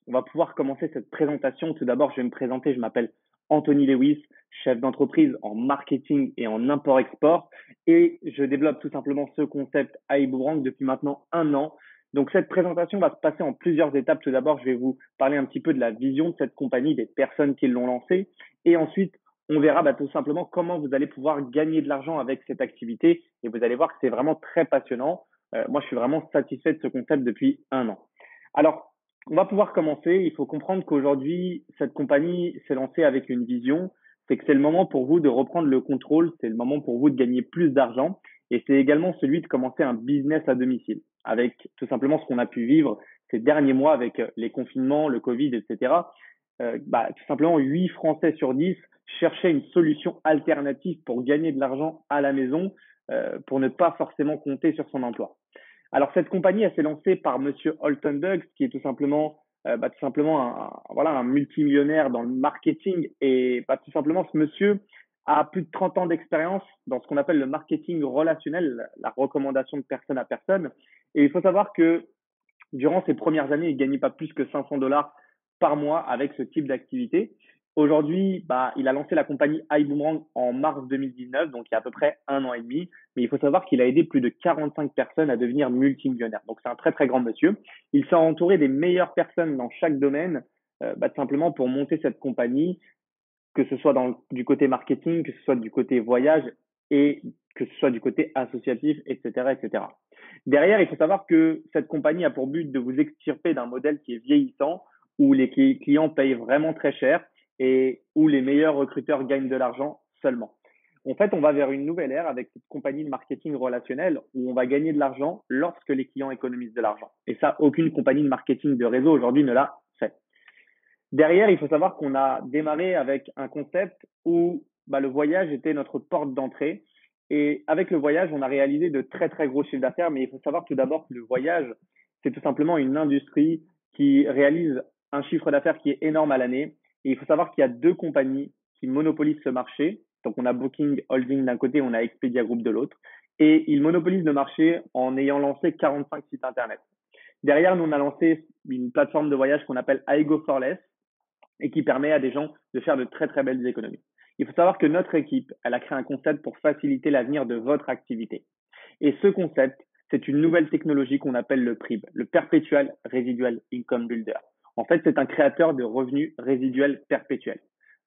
On va pouvoir commencer cette présentation. Tout d'abord, je vais me présenter. Je m'appelle Anthony Lewis, chef d'entreprise en marketing et en import-export. Et je développe tout simplement ce concept à iBoomerang depuis maintenant 1 an. Donc, cette présentation va se passer en plusieurs étapes. Tout d'abord, je vais vous parler un petit peu de la vision de cette compagnie, des personnes qui l'ont lancée. Et ensuite, on verra tout simplement comment vous allez pouvoir gagner de l'argent avec cette activité. Et vous allez voir que c'est vraiment très passionnant. Moi, je suis vraiment satisfait de ce concept depuis 1 an. Alors, on va pouvoir commencer. Il faut comprendre qu'aujourd'hui, cette compagnie s'est lancée avec une vision. C'est que c'est le moment pour vous de reprendre le contrôle. C'est le moment pour vous de gagner plus d'argent. Et c'est également celui de commencer un business à domicile avec tout simplement ce qu'on a pu vivre ces derniers mois avec les confinements, le Covid, etc. Tout simplement, 8 Français sur 10 cherchaient une solution alternative pour gagner de l'argent à la maison, pour ne pas forcément compter sur son emploi. Alors cette compagnie, elle s'est lancée par Monsieur Holtenberg, qui est tout simplement un multimillionnaire dans le marketing et tout simplement ce monsieur a plus de 30 ans d'expérience dans ce qu'on appelle le marketing relationnel, la recommandation de personne à personne. Et il faut savoir que durant ses premières années, il gagnait pas plus que 500 dollars par mois avec ce type d'activité. Aujourd'hui, il a lancé la compagnie iBoomerang en mars 2019, donc il y a à peu près 1 an et demi. Mais il faut savoir qu'il a aidé plus de 45 personnes à devenir multimillionnaires. Donc c'est un très très grand monsieur. Il s'est entouré des meilleures personnes dans chaque domaine, tout simplement pour monter cette compagnie, que ce soit du côté marketing, que ce soit du côté voyage et que ce soit du côté associatif, etc., etc. Derrière, il faut savoir que cette compagnie a pour but de vous extirper d'un modèle qui est vieillissant, où les clients payent vraiment très cher et où les meilleurs recruteurs gagnent de l'argent seulement. En fait, on va vers une nouvelle ère avec cette compagnie de marketing relationnel où on va gagner de l'argent lorsque les clients économisent de l'argent. Et ça, aucune compagnie de marketing de réseau aujourd'hui ne l'a fait. Derrière, il faut savoir qu'on a démarré avec un concept où le voyage était notre porte d'entrée. Et avec le voyage, on a réalisé de très, très gros chiffres d'affaires. Mais il faut savoir tout d'abord que le voyage, c'est tout simplement une industrie qui réalise un chiffre d'affaires qui est énorme à l'année. Et il faut savoir qu'il y a 2 compagnies qui monopolisent ce marché. Donc, on a Booking Holding d'un côté, on a Expedia Group de l'autre. Et ils monopolisent le marché en ayant lancé 45 sites Internet. Derrière, nous, on a lancé une plateforme de voyage qu'on appelle iGo for Less et qui permet à des gens de faire de très très belles économies. Il faut savoir que notre équipe, elle a créé un concept pour faciliter l'avenir de votre activité. Et ce concept, c'est une nouvelle technologie qu'on appelle le PRIB, le Perpetual Residual Income Builder. En fait, c'est un créateur de revenus résiduels perpétuels.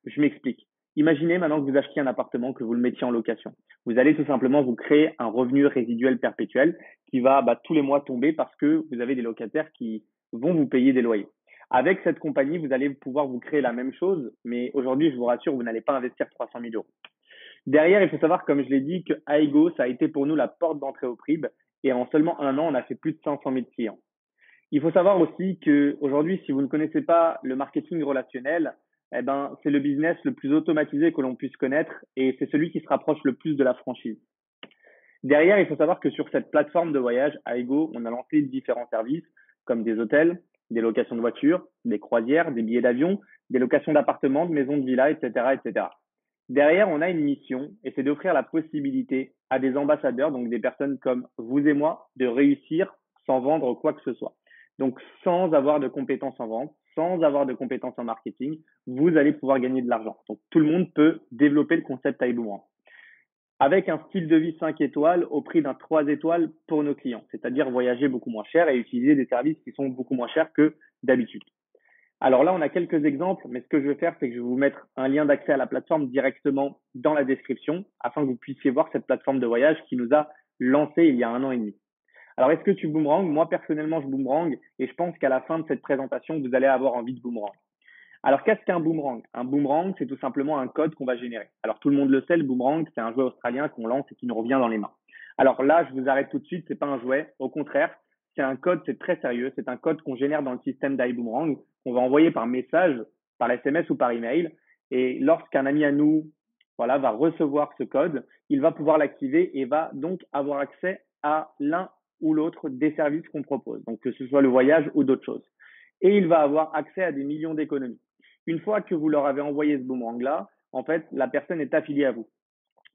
Je m'explique. Imaginez maintenant que vous achetiez un appartement, que vous le mettiez en location. Vous allez tout simplement vous créer un revenu résiduel perpétuel qui va tous les mois tomber parce que vous avez des locataires qui vont vous payer des loyers. Avec cette compagnie, vous allez pouvoir vous créer la même chose, mais aujourd'hui, je vous rassure, vous n'allez pas investir 300 000 euros. Derrière, il faut savoir, comme je l'ai dit, que iGo, ça a été pour nous la porte d'entrée au PRIB et en seulement 1 an, on a fait plus de 500 000 clients. Il faut savoir aussi que aujourd'hui, si vous ne connaissez pas le marketing relationnel, c'est le business le plus automatisé que l'on puisse connaître et c'est celui qui se rapproche le plus de la franchise. Derrière, il faut savoir que sur cette plateforme de voyage, iGo, on a lancé différents services comme des hôtels, des locations de voitures, des croisières, des billets d'avion, des locations d'appartements, de maisons de villas, etc., etc. Derrière, on a une mission et c'est d'offrir la possibilité à des ambassadeurs, donc des personnes comme vous et moi, de réussir sans vendre quoi que ce soit. Donc, sans avoir de compétences en vente, sans avoir de compétences en marketing, vous allez pouvoir gagner de l'argent. Donc, tout le monde peut développer le concept iBoomerang avec un style de vie 5 étoiles au prix d'un 3 étoiles pour nos clients, c'est-à-dire voyager beaucoup moins cher et utiliser des services qui sont beaucoup moins chers que d'habitude. Alors là, on a quelques exemples, mais ce que je vais faire, c'est que je vais vous mettre un lien d'accès à la plateforme directement dans la description afin que vous puissiez voir cette plateforme de voyage qui nous a lancé il y a 1 an et demi. Alors, est-ce que tu boomerang? Moi, personnellement, je boomerang et je pense qu'à la fin de cette présentation, vous allez avoir envie de boomerang. Alors, qu'est-ce qu'un boomerang? Un boomerang, c'est tout simplement un code qu'on va générer. Alors, tout le monde le sait, le boomerang, c'est un jouet australien qu'on lance et qui nous revient dans les mains. Alors là, je vous arrête tout de suite, c'est pas un jouet. Au contraire, c'est un code, c'est très sérieux. C'est un code qu'on génère dans le système d'iBoomerang, qu'on va envoyer par message, par SMS ou par email. Et lorsqu'un ami à nous, va recevoir ce code, il va pouvoir l'activer et va donc avoir accès à l'un ou l'autre des services qu'on propose. Donc, que ce soit le voyage ou d'autres choses. Et il va avoir accès à des millions d'économies. Une fois que vous leur avez envoyé ce boomerang-là, en fait, la personne est affiliée à vous.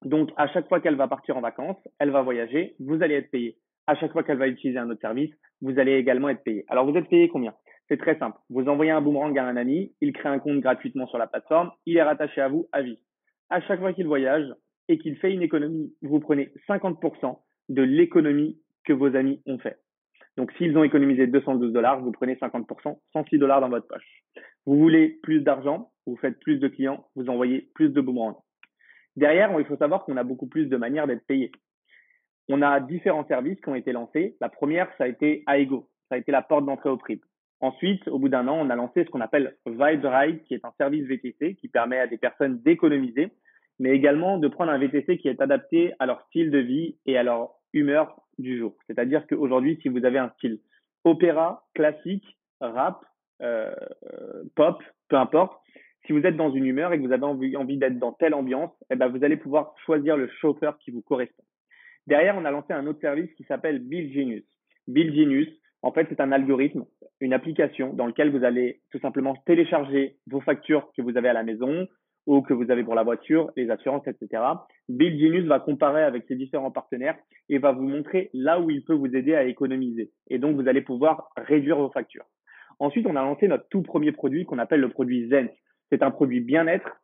Donc, à chaque fois qu'elle va partir en vacances, elle va voyager, vous allez être payé. À chaque fois qu'elle va utiliser un autre service, vous allez également être payé. Alors, vous êtes payé combien? C'est très simple. Vous envoyez un boomerang à un ami, il crée un compte gratuitement sur la plateforme, il est rattaché à vous à vie. À chaque fois qu'il voyage et qu'il fait une économie, vous prenez 50% de l'économie que vos amis ont fait. Donc, s'ils ont économisé 212 dollars, vous prenez 50%, 106 dollars dans votre poche. Vous voulez plus d'argent, vous faites plus de clients, vous envoyez plus de boomerangs. Derrière, il faut savoir qu'on a beaucoup plus de manières d'être payé. On a différents services qui ont été lancés. La première, ça a été Aego. Ça a été la porte d'entrée au prix. Ensuite, au bout d'un an, on a lancé ce qu'on appelle VibeRide, qui est un service VTC qui permet à des personnes d'économiser, mais également de prendre un VTC qui est adapté à leur style de vie et à leur humeur du jour. C'est-à-dire qu'aujourd'hui, si vous avez un style opéra, classique, rap, euh, pop, peu importe, si vous êtes dans une humeur et que vous avez envie d'être dans telle ambiance, eh ben, vous allez pouvoir choisir le chauffeur qui vous correspond. Derrière, on a lancé un autre service qui s'appelle Bill Genius. Bill Genius, en fait, c'est un algorithme, une application dans lequel vous allez tout simplement télécharger vos factures que vous avez à la maison ou que vous avez pour la voiture, les assurances, etc. Bill Genius va comparer avec ses différents partenaires et va vous montrer là où il peut vous aider à économiser. Et donc, vous allez pouvoir réduire vos factures. Ensuite, on a lancé notre tout premier produit qu'on appelle le produit Zen. C'est un produit bien-être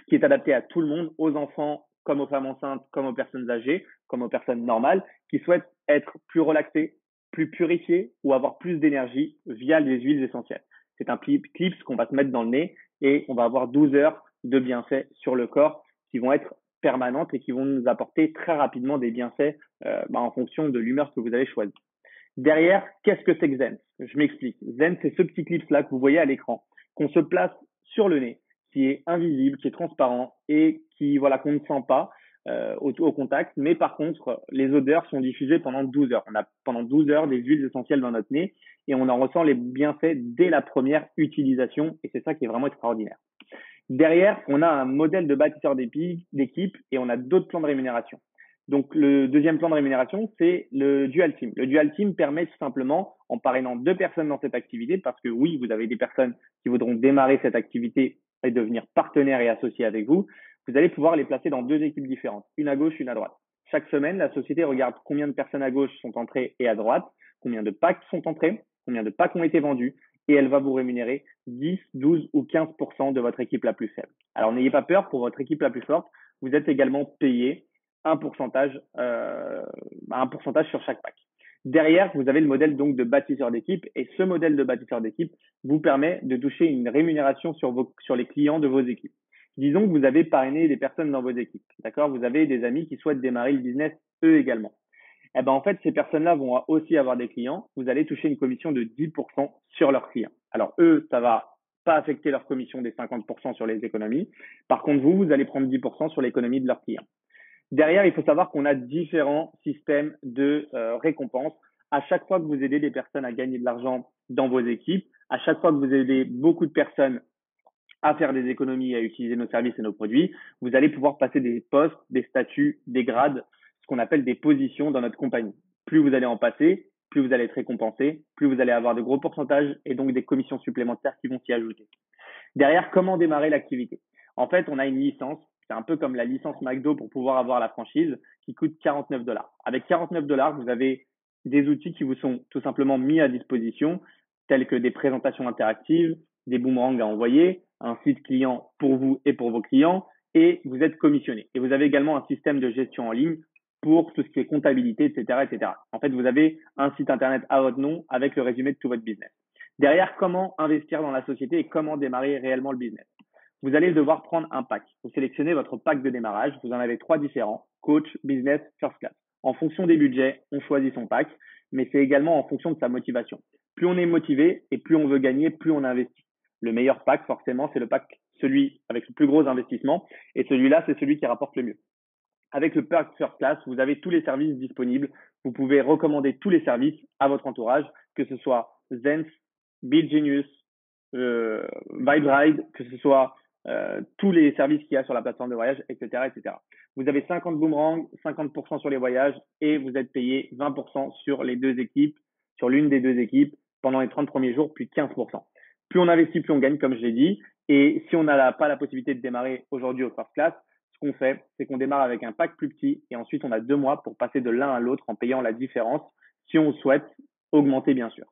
qui est adapté à tout le monde, aux enfants, comme aux femmes enceintes, comme aux personnes âgées, comme aux personnes normales, qui souhaitent être plus relaxées, plus purifiées ou avoir plus d'énergie via les huiles essentielles. C'est un clips qu'on va se mettre dans le nez et on va avoir 12 heures de bienfaits sur le corps qui vont être permanentes et qui vont nous apporter très rapidement des bienfaits en fonction de l'humeur que vous avez choisie. Derrière, qu'est-ce que c'est que Zen? Je m'explique. Zen, c'est ce petit clip-là que vous voyez à l'écran, qu'on se place sur le nez, qui est invisible, qui est transparent et qui, voilà, qu'on ne sent pas au contact. Mais par contre, les odeurs sont diffusées pendant 12 heures. On a pendant 12 heures des huiles essentielles dans notre nez et on en ressent les bienfaits dès la première utilisation. Et c'est ça qui est vraiment extraordinaire. Derrière, on a un modèle de bâtisseur d'équipe et on a d'autres plans de rémunération. Donc, le deuxième plan de rémunération, c'est le Dual Team. Le Dual Team permet tout simplement, en parrainant deux personnes dans cette activité, parce que oui, vous avez des personnes qui voudront démarrer cette activité et devenir partenaires et associés avec vous, vous allez pouvoir les placer dans deux équipes différentes, une à gauche, une à droite. Chaque semaine, la société regarde combien de personnes à gauche sont entrées et à droite, combien de packs sont entrés, combien de packs ont été vendus, et elle va vous rémunérer 10, 12 ou 15% de votre équipe la plus faible. Alors, n'ayez pas peur, pour votre équipe la plus forte, vous êtes également payé un pourcentage sur chaque pack. Derrière, vous avez le modèle donc de bâtisseur d'équipe et ce modèle de bâtisseur d'équipe vous permet de toucher une rémunération sur les clients de vos équipes. Disons que vous avez parrainé des personnes dans vos équipes, d'accord? Vous avez des amis qui souhaitent démarrer le business eux également. Eh ben, en fait, ces personnes-là vont aussi avoir des clients. Vous allez toucher une commission de 10% sur leurs clients. Alors, eux, ça va pas affecter leur commission des 50% sur les économies. Par contre, vous allez prendre 10% sur l'économie de leurs clients. Derrière, il faut savoir qu'on a différents systèmes de récompenses. À chaque fois que vous aidez des personnes à gagner de l'argent dans vos équipes, à chaque fois que vous aidez beaucoup de personnes à faire des économies et à utiliser nos services et nos produits, vous allez pouvoir passer des postes, des statuts, des grades, ce qu'on appelle des positions dans notre compagnie. Plus vous allez en passer, plus vous allez être récompensé, plus vous allez avoir de gros pourcentages et donc des commissions supplémentaires qui vont s'y ajouter. Derrière, comment démarrer l'activité? En fait, on a une licence, c'est un peu comme la licence McDo pour pouvoir avoir la franchise, qui coûte 49 dollars. Avec 49 dollars, vous avez des outils qui vous sont tout simplement mis à disposition, tels que des présentations interactives, des boomerangs à envoyer, un site client pour vous et pour vos clients, et vous êtes commissionné. Et vous avez également un système de gestion en ligne pour tout ce qui est comptabilité, etc., etc. En fait, vous avez un site internet à votre nom avec le résumé de tout votre business. Derrière, comment investir dans la société et comment démarrer réellement le business? Vous allez devoir prendre un pack. Vous sélectionnez votre pack de démarrage. Vous en avez 3 différents: coach, business, first class. En fonction des budgets, on choisit son pack, mais c'est également en fonction de sa motivation. Plus on est motivé et plus on veut gagner, plus on investit. Le meilleur pack, forcément, c'est le pack, celui avec le plus gros investissement. Et celui-là, c'est celui qui rapporte le mieux. Avec le pack first class, vous avez tous les services disponibles. Vous pouvez recommander tous les services à votre entourage, que ce soit Zenth, Bill Genius, VibeRide, que ce soit tous les services qu'il y a sur la plateforme de voyage, etc., etc. Vous avez 50 boomerangs, 50% sur les voyages et vous êtes payé 20% sur les deux équipes, sur l'une des deux équipes pendant les 30 premiers jours, puis 15%. Plus on investit, plus on gagne, comme je l'ai dit. Et si on n'a pas la possibilité de démarrer aujourd'hui au first class, ce qu'on fait, c'est qu'on démarre avec un pack plus petit et ensuite on a 2 mois pour passer de l'un à l'autre en payant la différence si on souhaite augmenter, bien sûr.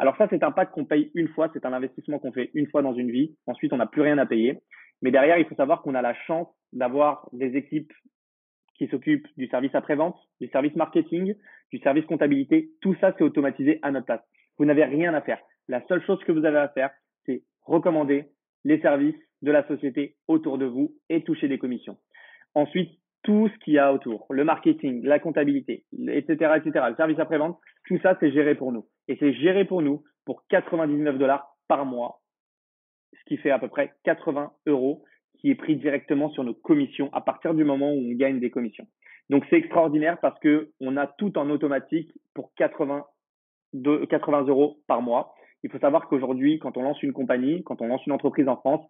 Alors ça, c'est un pack qu'on paye une fois, c'est un investissement qu'on fait une fois dans une vie. Ensuite, on n'a plus rien à payer. Mais derrière, il faut savoir qu'on a la chance d'avoir des équipes qui s'occupent du service après-vente, du service marketing, du service comptabilité. Tout ça, c'est automatisé à notre place. Vous n'avez rien à faire. La seule chose que vous avez à faire, c'est recommander les services de la société autour de vous et toucher des commissions. Ensuite, tout ce qu'il y a autour, le marketing, la comptabilité, etc., le service après-vente, tout ça, c'est géré pour nous. Et c'est géré pour nous pour 99 dollars par mois, ce qui fait à peu près 80 euros qui est pris directement sur nos commissions à partir du moment où on gagne des commissions. Donc, c'est extraordinaire parce que on a tout en automatique pour 80 euros par mois. Il faut savoir qu'aujourd'hui, quand on lance une compagnie, quand on lance une entreprise en France,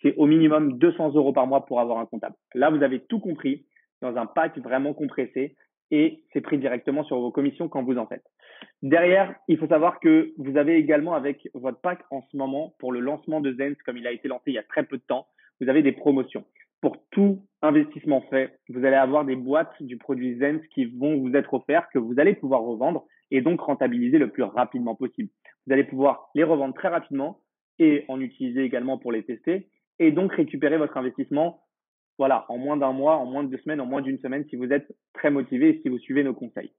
c'est au minimum 200 euros par mois pour avoir un comptable. Là, vous avez tout compris dans un pack vraiment compressé et c'est pris directement sur vos commissions quand vous en faites. Derrière, il faut savoir que vous avez également avec votre pack en ce moment pour le lancement de Zenz, comme il a été lancé il y a très peu de temps, vous avez des promotions. Pour tout investissement fait, vous allez avoir des boîtes du produit Zenz qui vont vous être offertes, que vous allez pouvoir revendre et donc rentabiliser le plus rapidement possible. Vous allez pouvoir les revendre très rapidement et en utiliser également pour les tester et donc récupérer votre investissement voilà, en moins d'un mois, en moins de 2 semaines, en moins d'une semaine si vous êtes très motivé et si vous suivez nos conseils.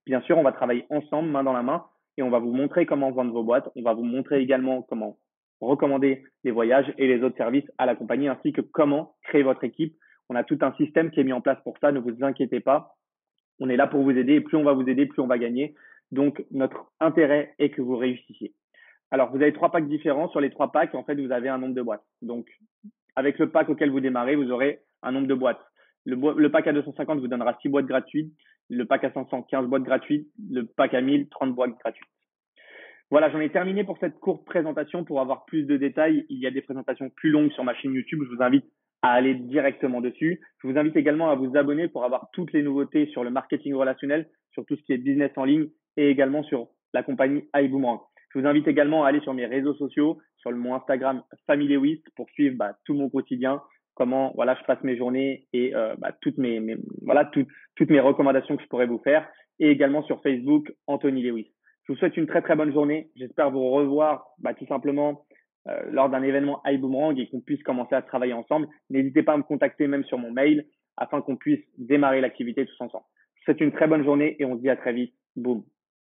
Bien sûr, on va travailler ensemble, main dans la main, et on va vous montrer comment vendre vos boîtes. On va vous montrer également comment recommander les voyages et les autres services à la compagnie, ainsi que comment créer votre équipe. On a tout un système qui est mis en place pour ça, ne vous inquiétez pas. On est là pour vous aider, et plus on va vous aider, plus on va gagner. Donc, notre intérêt est que vous réussissiez. Alors, vous avez 3 packs différents. Sur les 3 packs, en fait, vous avez un nombre de boîtes. Donc, avec le pack auquel vous démarrez, vous aurez un nombre de boîtes. Le pack à 250 vous donnera 6 boîtes gratuites, le pack à 500, 15 boîtes gratuites, le pack à 1000, 30 boîtes gratuites. Voilà, j'en ai terminé pour cette courte présentation. Pour avoir plus de détails, il y a des présentations plus longues sur ma chaîne YouTube. Je vous invite à aller directement dessus. Je vous invite également à vous abonner pour avoir toutes les nouveautés sur le marketing relationnel, sur tout ce qui est business en ligne et également sur la compagnie iBoomerang. Je vous invite également à aller sur mes réseaux sociaux, sur mon Instagram Family Lewis pour suivre tout mon quotidien, comment voilà je passe mes journées et toutes toutes mes recommandations que je pourrais vous faire, et également sur Facebook Anthony Lewis. Je vous souhaite une très très bonne journée. J'espère vous revoir tout simplement lors d'un événement iBoomerang et qu'on puisse commencer à travailler ensemble. N'hésitez pas à me contacter même sur mon mail afin qu'on puisse démarrer l'activité tous ensemble. Je vous souhaite une très bonne journée et on se dit à très vite. Boum.